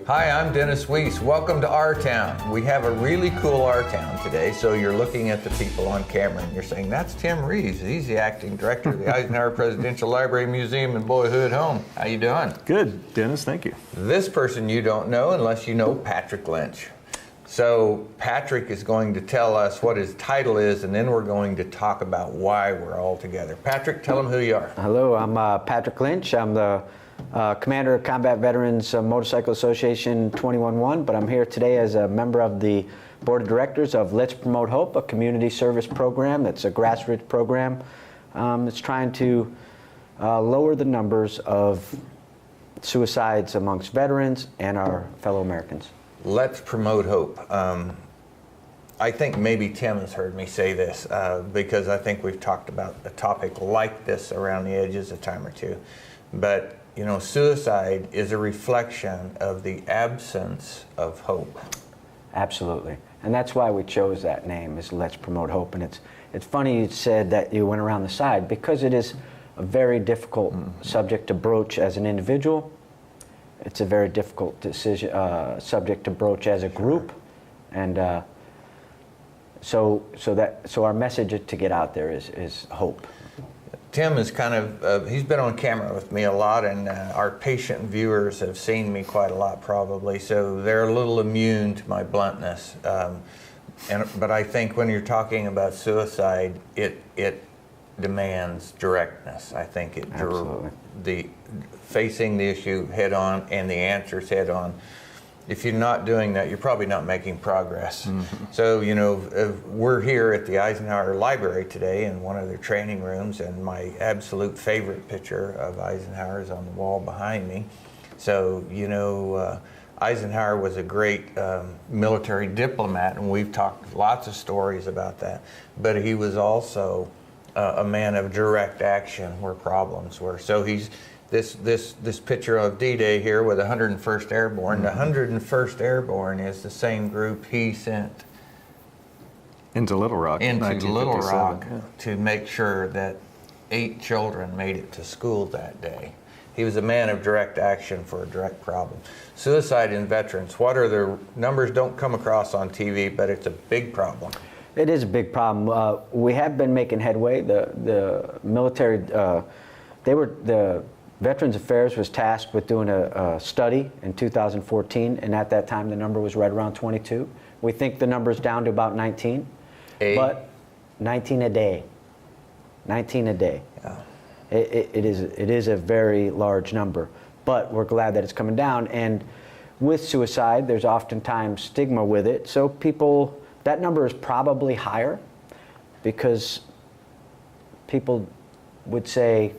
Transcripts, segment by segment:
Hi, I'm Dennis Weiss. Welcome to Our Town. We have a really cool Our Town today, so you're looking at the people on camera and you're saying, that's Tim Reeves. He's the acting director of the Eisenhower Presidential Library Museum and Boyhood Home. How you doing? Good, Dennis, thank you. This person you don't know unless you know Patrick Lynch. So Patrick is going to tell us what his title is, and then we're going to talk about why we're all together. Patrick, tell them who you are. Hello, I'm Patrick Lynch. I'm the Commander of Combat Veterans Motorcycle Association 211, but I'm here today as a member of the Board of Directors of Let's Promote Hope, a community service program that's a grassroots program that's trying to lower the numbers of suicides amongst veterans and our fellow Americans. Let's Promote Hope. I think maybe Tim has heard me say this because I think we've talked about a topic like this around the edges a time or two. But you know, suicide is a reflection of the absence of hope. Absolutely. And that's why we chose that name, is Let's Promote Hope. And it's funny you said that you went around the side, because it is a very difficult subject to broach as an individual. It's a very difficult subject to broach as a group. And so our message to get out there is hope. Tim is kind of, he's been on camera with me a lot, and our patient viewers have seen me quite a lot probably, so they're a little immune to my bluntness. But I think when you're talking about suicide, it demands directness. I think it facing the issue head on and the answers head on. If you're not doing that, you're probably not making progress. So, you know, we're here at the Eisenhower Library today in one of their training rooms, and my absolute favorite picture of Eisenhower is on the wall behind me. So, you know, Eisenhower was a great military diplomat, and we've talked lots of stories about that. But he was also a man of direct action where problems were. So he's this picture of D-Day here with 101st Airborne. The 101st Airborne is the same group he sent into Little Rock to make sure that 8 children made it to school that day. He was a man of direct action for a direct problem. Suicide in veterans, what are the numbers? Don't come across on TV, but it's a big problem. It is a big problem. We have been making headway. The military, the Veterans Affairs was tasked with doing a study in 2014, and at that time the number was right around 22. We think the number's down to about 19, but 19 a day. 19 a day. Yeah. It is a very large number, but we're glad that it's coming down. And with suicide, there's oftentimes stigma with it, so that number is probably higher because people would say,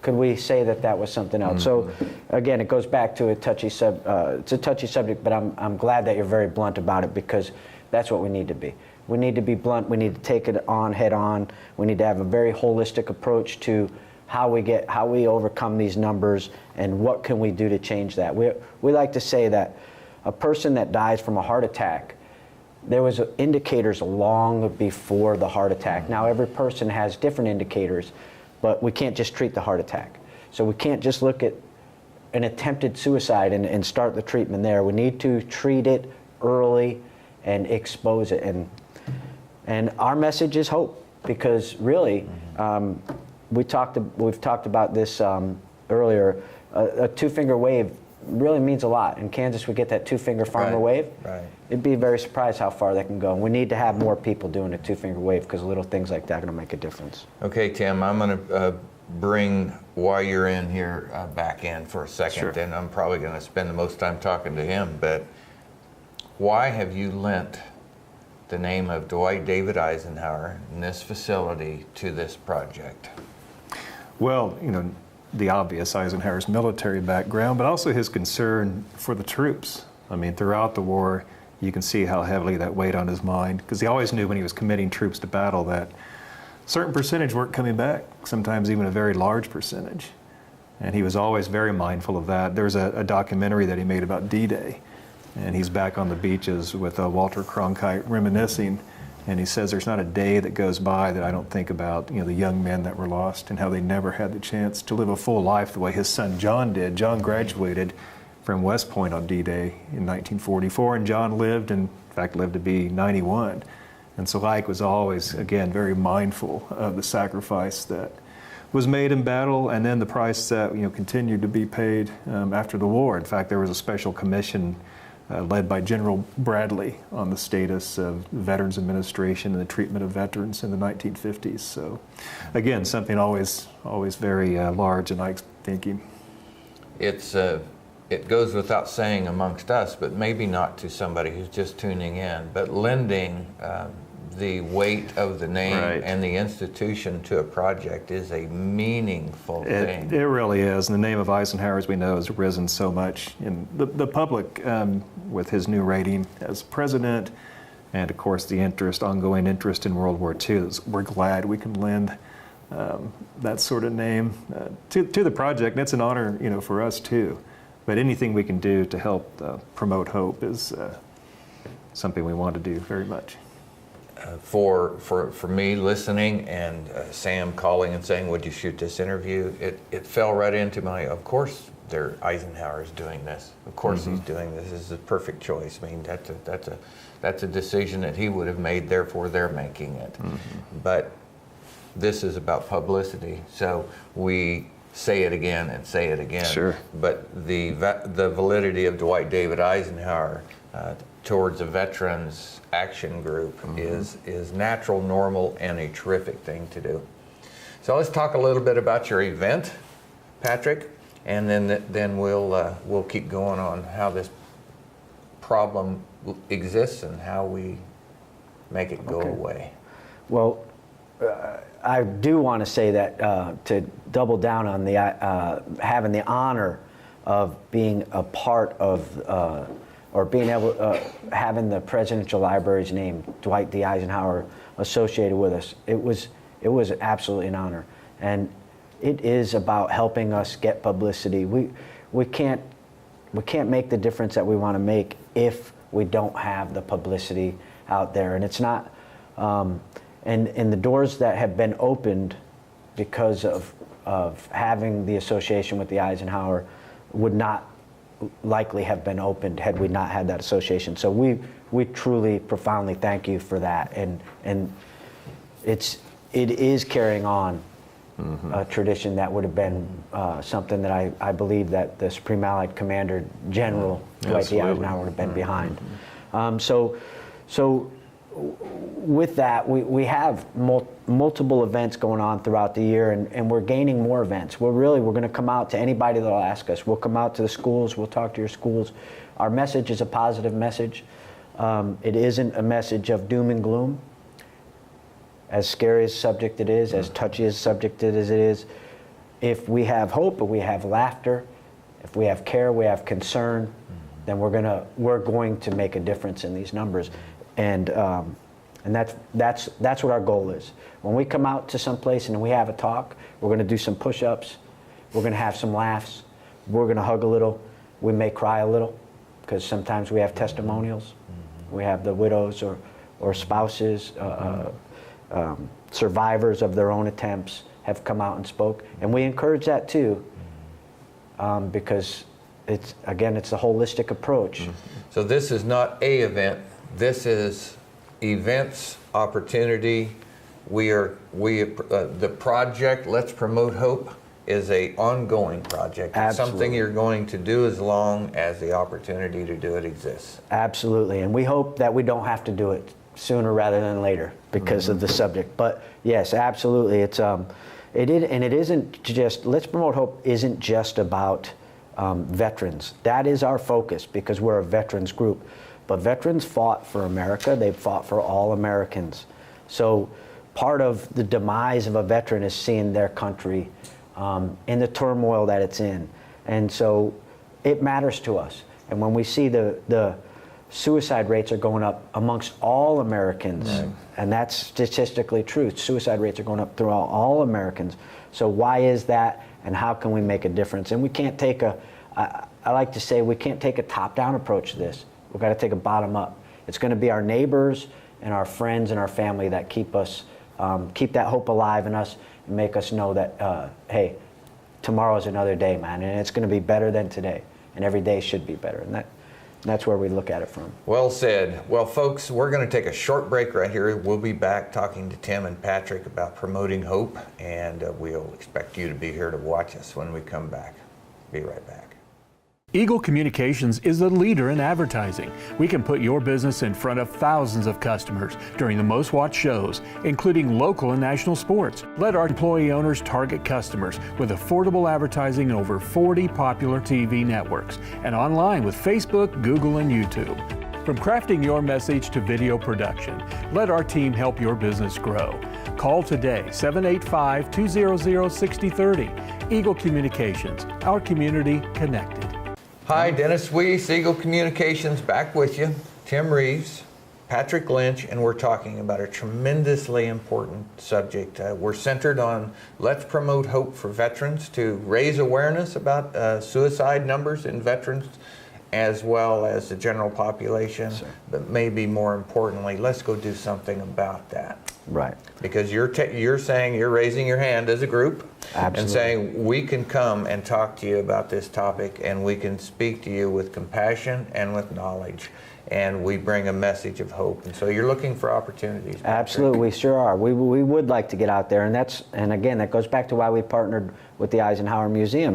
could we say that was something else? So again, it goes back to it's a touchy subject, but I'm glad that you're very blunt about it, because that's what we need to be. We need to be blunt. We need to take it on head on. We need to have a very holistic approach to how we overcome these numbers and what can we do to change that. We like to say that a person that dies from a heart attack, there was indicators long before the heart attack. Now every person has different indicators, but we can't just treat the heart attack. So we can't just look at an attempted suicide and start the treatment there. We need to treat it early and expose it. And our message is hope, because really, we've talked about this earlier. A 2-finger wave really means a lot. In Kansas, we get that 2-finger farmer wave. Right. You'd be very surprised how far that can go. And we need to have more people doing a 2-finger wave, because little things like that are going to make a difference. Okay, Tim, I'm going to bring why you're in here back in for a second. Sure. And I'm probably going to spend the most time talking to him. But why have you lent the name of Dwight David Eisenhower in this facility to this project? Well, you know, the obvious, Eisenhower's military background, but also his concern for the troops. I mean, throughout the war, you can see how heavily that weighed on his mind, because he always knew when he was committing troops to battle that a certain percentage weren't coming back, sometimes even a very large percentage. And he was always very mindful of that. There's a documentary that he made about D-Day, and he's back on the beaches with Walter Cronkite reminiscing, and he says there's not a day that goes by that I don't think about, you know, the young men that were lost and how they never had the chance to live a full life the way his son John did. John graduated from West Point on D-Day in 1944, and John lived, and in fact lived to be 91. And so Ike was always, again, very mindful of the sacrifice that was made in battle, and then the price that continued to be paid after the war. In fact, there was a special commission led by General Bradley on the status of Veterans Administration and the treatment of veterans in the 1950s. So, again, something always very large in Ike's thinking. It goes without saying amongst us, but maybe not to somebody who's just tuning in, but lending the weight of the name Right. and the institution to a project is a meaningful thing. It really is. And the name of Eisenhower, as we know, has risen so much in the public with his new rating as president, and of course the ongoing interest in World War II. We're glad we can lend that sort of name to the project. And it's an honor, for us too. But anything we can do to help promote hope is something we want to do very much. For me listening and Sam calling and saying, would you shoot this interview, it fell right into of course Eisenhower's doing this. Of course he's doing this. This is a perfect choice. I mean, that's a decision that he would have made, therefore they're making it. But this is about publicity, so we say it again and say it again. Sure. But the validity of Dwight David Eisenhower towards a veterans action group is natural, normal, and a terrific thing to do. So let's talk a little bit about your event, Patrick, and then we'll keep going on how this problem exists and how we make it go away. Well, I do want to say that to double down on the having the honor of being a part of or being able having the Presidential Library's name, Dwight D. Eisenhower, associated with us. It was absolutely an honor, and it is about helping us get publicity. We can't make the difference that we want to make if we don't have the publicity out there, and it's not. And the doors that have been opened because of having the association with the Eisenhower would not likely have been opened had we not had that association. So we truly, profoundly thank you for that, and it is carrying on a tradition that would have been something that I believe that the Supreme Allied Commander General Dwight D. Eisenhower would have been behind. So with that, we have multiple events going on throughout the year, and we're gaining more events. We're going to come out to anybody that'll ask us. We'll come out to the schools. We'll talk to your schools. Our message is a positive message. It isn't a message of doom and gloom. As scary as a subject it is, as touchy as a subject as it is, if we have hope, if we have laughter, if we have care, we have concern, then we're going to make a difference in these numbers. And that's what our goal is. When we come out to some place and we have a talk, we're going to do some push-ups, we're going to have some laughs, we're going to hug a little, we may cry a little, because sometimes we have testimonials. We have the widows or spouses, survivors of their own attempts have come out and spoke, and we encourage that too, because it's the holistic approach. So this is not a event. This is events, opportunity. The project, Let's Promote Hope, is a ongoing project. It's something you're going to do as long as the opportunity to do it exists. Absolutely, and we hope that we don't have to do it sooner rather than later because of the subject. But yes, absolutely, it isn't just, Let's Promote Hope isn't just about veterans. That is our focus because we're a veterans group. But veterans fought for America. They fought for all Americans. So part of the demise of a veteran is seeing their country in the turmoil that it's in. And so it matters to us. And when we see the suicide rates are going up amongst all Americans, and that's statistically true. Suicide rates are going up throughout all Americans. So why is that, and how can we make a difference? And we can't take I like to say we can't take a top-down approach to this. We've got to take a bottom-up. It's going to be our neighbors and our friends and our family that keep that hope alive in us and make us know that, hey, tomorrow's another day, man, and it's going to be better than today. and every day should be better. And that's where we look at it from. Well said. Well, folks, we're going to take a short break right here. We'll be back talking to Tim and Patrick about promoting hope, and we'll expect you to be here to watch us when we come back. Be right back. Eagle Communications is a leader in advertising. We can put your business in front of thousands of customers during the most watched shows, including local and national sports. Let our employee owners target customers with affordable advertising in over 40 popular TV networks and online with Facebook, Google, and YouTube. From crafting your message to video production, let our team help your business grow. Call today, 785-200-6030. Eagle Communications, our community connected. Hi, Dennis Weiss, Eagle Communications, back with you. Tim Reeves, Patrick Lynch, and we're talking about a tremendously important subject. We're centered on let's promote hope for veterans to raise awareness about suicide numbers in veterans as well as the general population. Sure. But maybe more importantly, let's go do something about that. Right. Because you're saying, you're raising your hand as a group. Absolutely. And saying we can come and talk to you about this topic, and we can speak to you with compassion and with knowledge, and we bring a message of hope. And so you're looking for opportunities. Patrick. Absolutely, we sure are. We would like to get out there, and again, that goes back to why we partnered with the Eisenhower Museum.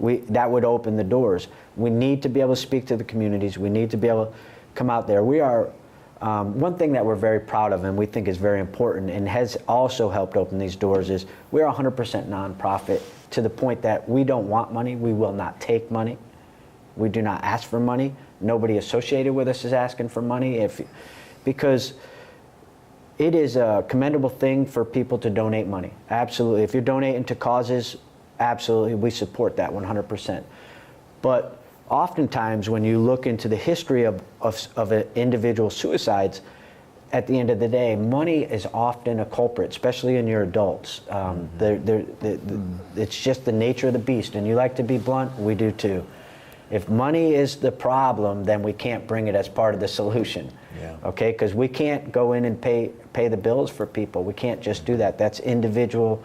That would open the doors. We need to be able to speak to the communities. We need to be able to come out there. We are. One thing that we're very proud of and we think is very important and has also helped open these doors is we're 100% nonprofit to the point that we don't want money. We will not take money. We do not ask for money. Nobody associated with us is asking for money because it is a commendable thing for people to donate money. Absolutely. If you're donating to causes, absolutely, we support that 100%. But oftentimes, when you look into the history of individual suicides, at the end of the day, money is often a culprit, especially in your adults. It's just the nature of the beast, and you like to be blunt, we do too. If money is the problem, then we can't bring it as part of the solution. Yeah. Okay, because we can't go in and pay the bills for people. We can't just do that. That's individual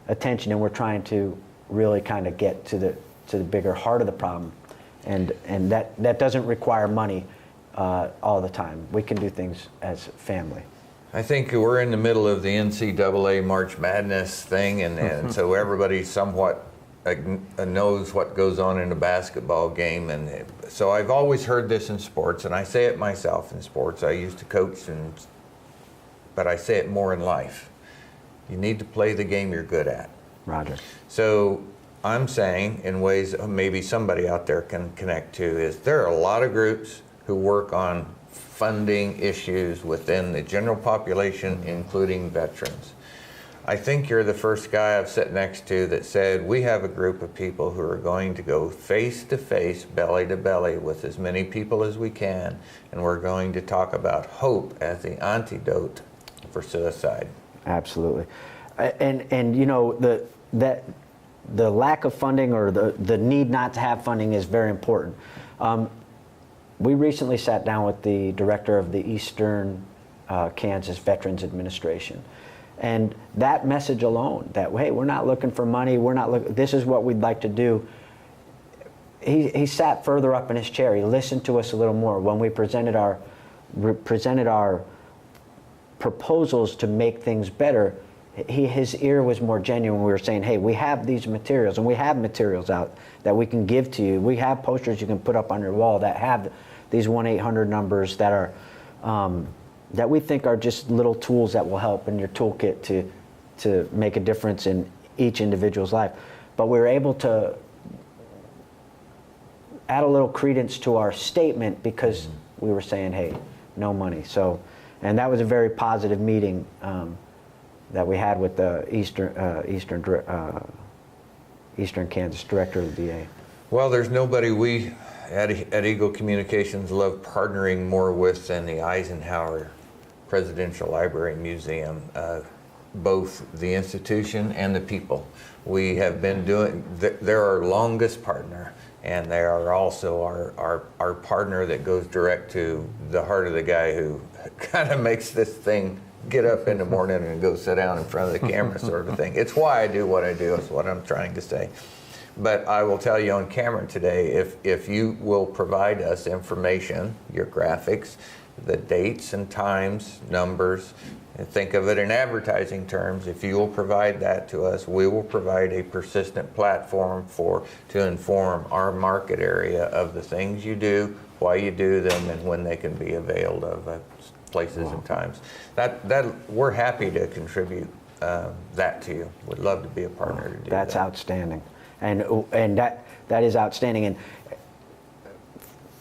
attention, and we're trying to really kind of get to the bigger heart of the problem, and that doesn't require money all the time. We can do things as family. I think we're in the middle of the NCAA March Madness thing, and so everybody somewhat knows what goes on in a basketball game, and so I've always heard this in sports, and I say it myself in sports. I used to coach, but I say it more in life. You need to play the game you're good at. Roger. So I'm saying, in ways maybe somebody out there can connect to, is there are a lot of groups who work on funding issues within the general population, including veterans. I think you're the first guy I've sat next to that said, we have a group of people who are going to go face to face, belly to belly with as many people as we can, and we're going to talk about hope as the antidote for suicide. Absolutely. And you know, the lack of funding or the need not to have funding is very important. We recently sat down with the director of the Eastern Kansas Veterans Administration. And that message alone, that, hey, we're not looking for money, this is what we'd like to do. He sat further up in his chair. He listened to us a little more. When we presented our proposals to make things better, his ear was more genuine. We were saying, hey, we have these materials, and we have materials out that we can give to you. We have posters you can put up on your wall that have these 1-800 numbers that are that we think are just little tools that will help in your toolkit to make a difference in each individual's life. But we were able to add a little credence to our statement because we were saying, hey, no money. So, and that was a very positive meeting that we had with the Eastern Kansas director of the VA. Well, there's nobody we at Eagle Communications love partnering more with than the Eisenhower Presidential Library and Museum, both the institution and the people. We have been doing, they're our longest partner, and they are also our partner that goes direct to the heart of the guy who kind of makes this thing get up in the morning and go sit down in front of the camera sort of thing. It's why I do what I do, is what I'm trying to say. But I will tell you on camera today, if you will provide us information, your graphics, the dates and times, numbers, and think of it in advertising terms, if you will provide that to us, we will provide a persistent platform to inform our market area of the things you do, why you do them, and when they can be availed of places and times. That we're happy to contribute that to you. Would love to be a partner to do that. That's outstanding, and that is outstanding. And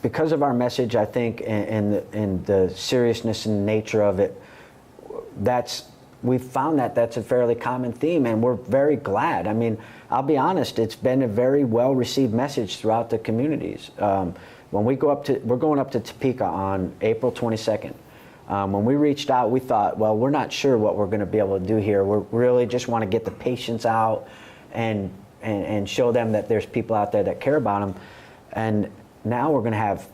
because of our message, I think, and the seriousness and nature of it, we've found that's a fairly common theme, and we're very glad. I mean, I'll be honest, it's been a very well received message throughout the communities. When we're going up to Topeka on April 22nd. When we reached out, we thought, well, we're not sure what we're going to be able to do here. We really just want to get the patients out and show them that there's people out there that care about them. And now we're going to have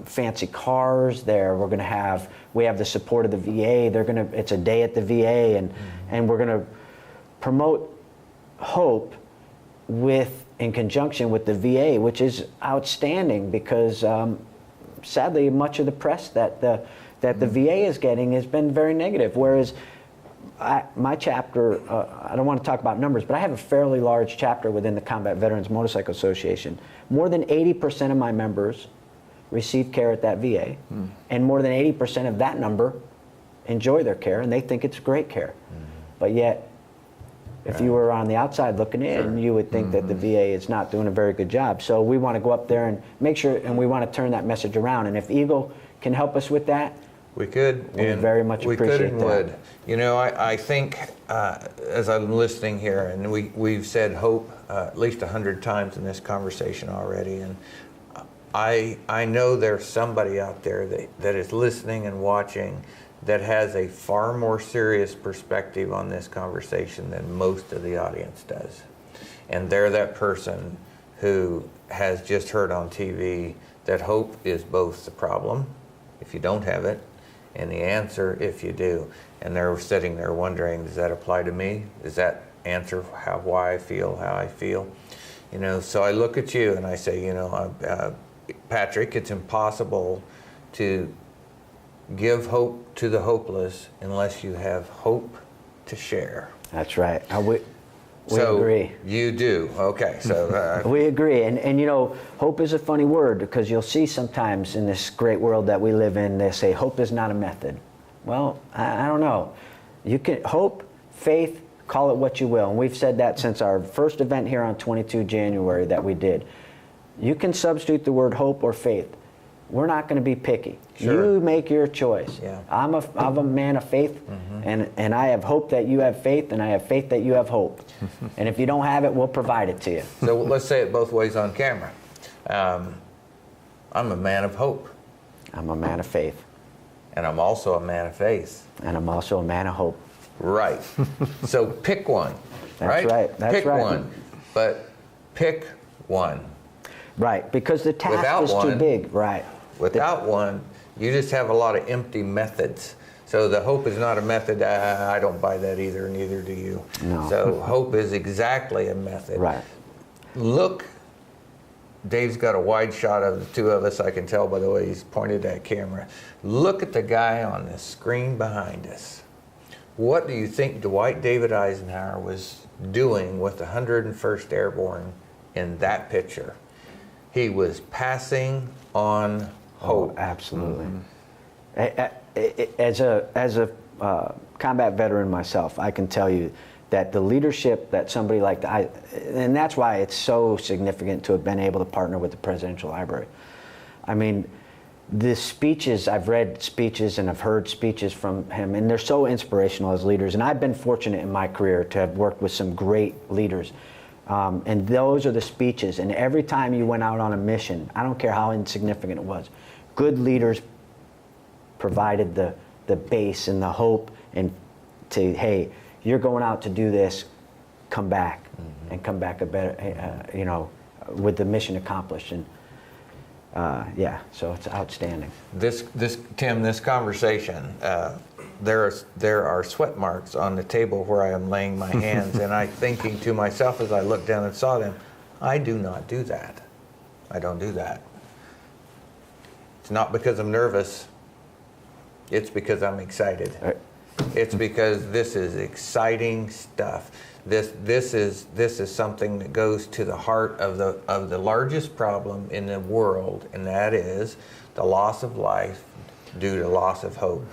fancy cars there. We have the support of the VA. It's a day at the VA, and we're going to promote hope in conjunction with the VA, which is outstanding because sadly, much of the press that the VA is getting has been very negative. Whereas my chapter, I don't want to talk about numbers, but I have a fairly large chapter within the Combat Veterans Motorcycle Association. More than 80% of my members receive care at that VA, and more than 80% of that number enjoy their care, and they think it's great care. But yet, if you were on the outside looking in, you would think that the VA is not doing a very good job. So we want to go up there and make sure, and we want to turn that message around. And if Eagle can help us with that, we could. We very much appreciate and that. would. You know, I think as I'm listening here, and we've said hope at least 100 times in this conversation already, and I know there's somebody out there that is listening and watching that has a far more serious perspective on this conversation than most of the audience does. And they're that person who has just heard on TV that hope is both the problem, if you don't have it, and the answer if you do. And they're sitting there wondering, does that apply to me? Does that answer why I feel how I feel? You know, so I look at you and I say, you know, Patrick, it's impossible to give hope to the hopeless unless you have hope to share. that's right. We So agree. You do. Okay. So We agree. And you know, hope is a funny word because you'll see sometimes in this great world that we live in, they say hope is not a method. Well, I don't know. You can hope, faith, call it what you will. And we've said that since our first event here on 22 January that we did. You can substitute the word hope or faith. We're not going to be picky. Sure. You make your choice. Yeah. I'm a man of faith, and I have hope that you have faith, and I have faith that you have hope. And if you don't have it, we'll provide it to you. So let's say it both ways on camera. I'm a man of hope, I'm a man of faith, and I'm also a man of faith. and I'm also a man of hope. Right. So pick one. That's right. That's pick right. one. But pick one. Right, because the task Without is too one- big. Right. Without one, you just have a lot of empty methods. So the hope is not a method. I don't buy that either, neither do you. No. So hope is exactly a method. Right. Look, Dave's got a wide shot of the two of us, I can tell by the way he's pointed that camera. Look at the guy on the screen behind us. What do you think Dwight David Eisenhower was doing with the 101st Airborne in that picture? He was passing on hope. Oh, absolutely. As a combat veteran myself, I can tell you that the leadership that somebody like and that's why it's so significant to have been able to partner with the Presidential Library. I mean, the speeches, I've read speeches and I've heard speeches from him, and they're so inspirational as leaders. And I've been fortunate in my career to have worked with some great leaders. And those are the speeches. And every time you went out on a mission, I don't care how insignificant it was, good leaders provided the base and the hope and to, hey, you're going out to do this, come back, and come back a better, with the mission accomplished. And so it's outstanding. Tim, this conversation, there are sweat marks on the table where I am laying my hands, and I'm thinking to myself as I looked down and saw them, I do not do that. I don't do that. It's not because I'm nervous. It's because I'm excited. It's because this is exciting stuff. This is something that goes to the heart of the largest problem in the world, and that is the loss of life due to loss of hope.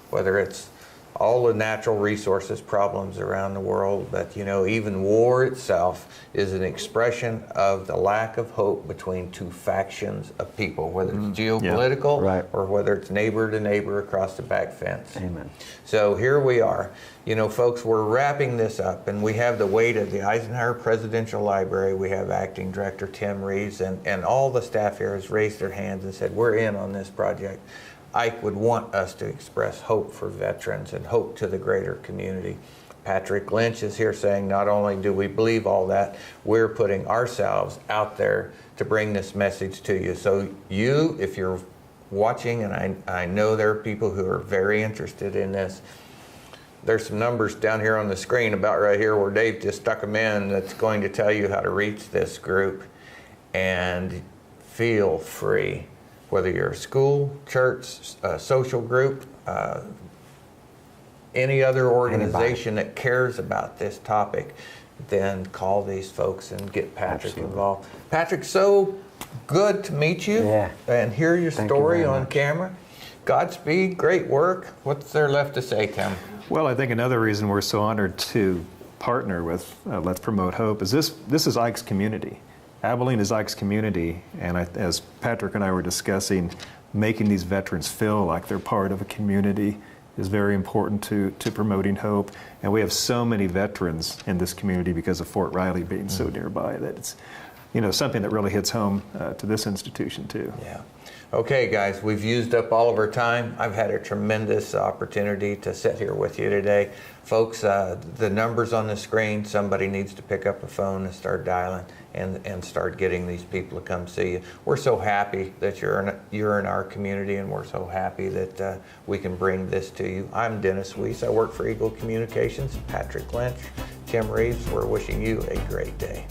Whether it's all the natural resources problems around the world, but even war itself is an expression of the lack of hope between two factions of people, whether it's geopolitical Right. or whether it's neighbor to neighbor across the back fence. Amen. So here we are. Folks, we're wrapping this up, and we have the weight of the Eisenhower Presidential Library. We have Acting Director Tim Reeves, and all the staff here has raised their hands and said, we're in on this project. Ike would want us to express hope for veterans and hope to the greater community. Patrick Lynch is here saying not only do we believe all that, we're putting ourselves out there to bring this message to you. So you, if you're watching, and I know there are people who are very interested in this, there's some numbers down here on the screen about right here where Dave just stuck them in that's going to tell you how to reach this group. And feel free. Whether you're a school, church, social group, any other organization that cares about this topic, then call these folks and get Patrick involved. Patrick, so good to meet you and hear your story on camera. Godspeed, great work. What's there left to say, Tim? Well, I think another reason we're so honored to partner with Let's Promote Hope is this is Ike's community. Abilene is Ike's community, and as Patrick and I were discussing, making these veterans feel like they're part of a community is very important to promoting hope. And we have so many veterans in this community because of Fort Riley being so nearby that it's something that really hits home to this institution too. Yeah. Okay, guys, we've used up all of our time. I've had a tremendous opportunity to sit here with you today. Folks, the numbers on the screen, somebody needs to pick up a phone and start dialing and start getting these people to come see you. We're so happy that you're in our community, and we're so happy that we can bring this to you. I'm Dennis Weiss. I work for Eagle Communications. Patrick Lynch, Tim Reeves, we're wishing you a great day.